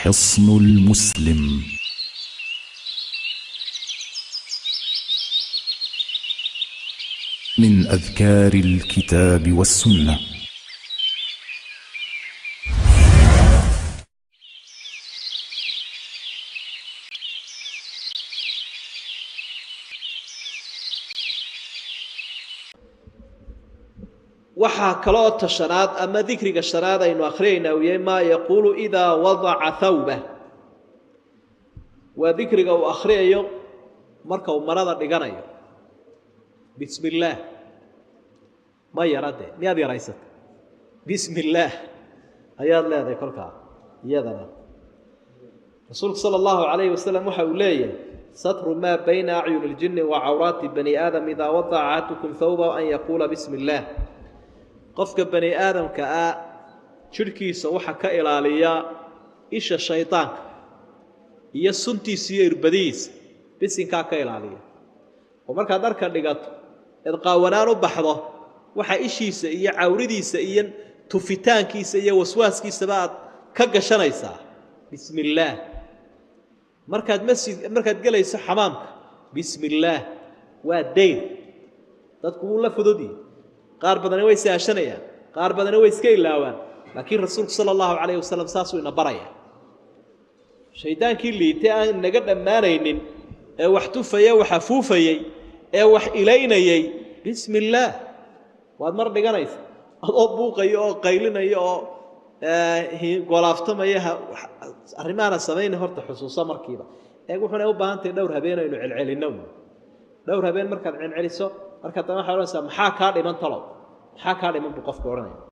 حصن المسلم. من أذكار الكتاب والسنة. waxaa kaloo tashanaad ama dikriga shanaad aynu akhriyayna uu yahay maa yaquulu idaa wadaca thawbah waa dikriga uu akhriyayo marka uu marada dhiganayo bismi illaah ma yarade miyaad yaraysata bismi illaah ayaad leedahay kolkaa iyadana rasuulku sala allahu calayhi wasalam waxa uu leeyahay satru maa bayna acyuni ljinni wa cawraati bani aadam idaa wadaca axadukum thawba an yaquula bismi illaah qofka bani aadamka ah jirhkiisa waxa ka ilaaliya isha shaydaanka iyo suntiisa iyo irbadihiisa bisinkaa ka ilaaliya oo markaad dharka dhigato eed qaawanaan u baxdo waxa ishiisa iyo cawridiisa iyo tufitaankiisa iyo waswaaskiisaba aad ka gashanaysaa bismi illaah markaad gelayso xamaamka bismi illaah waa dayn dadku wuu la fududyahay qaar badana way saashanayaan qaar badana way iska ilaawaan laakiin rasuulku sala allahu calayhi wasalam saasuu ina baraya shaydaankii liitay aan naga dhammaanaynin ee wax tufaya wax afuufayey ee wax ilaynayay bismi illaah waad mar dhiganaysa adoo buuqayo oo qaylinayo oo golaaftamaya arrimaana samayna horta xusuuso markiiba wuxuuna u baahan tahay dhowr habeen aynu celcelinno dhowr habeen markaad celceliso marka dambe waxaad odhanaysaa maxaa kaa dhiman talow maxaa kaa dhiman buu qofku odhanaya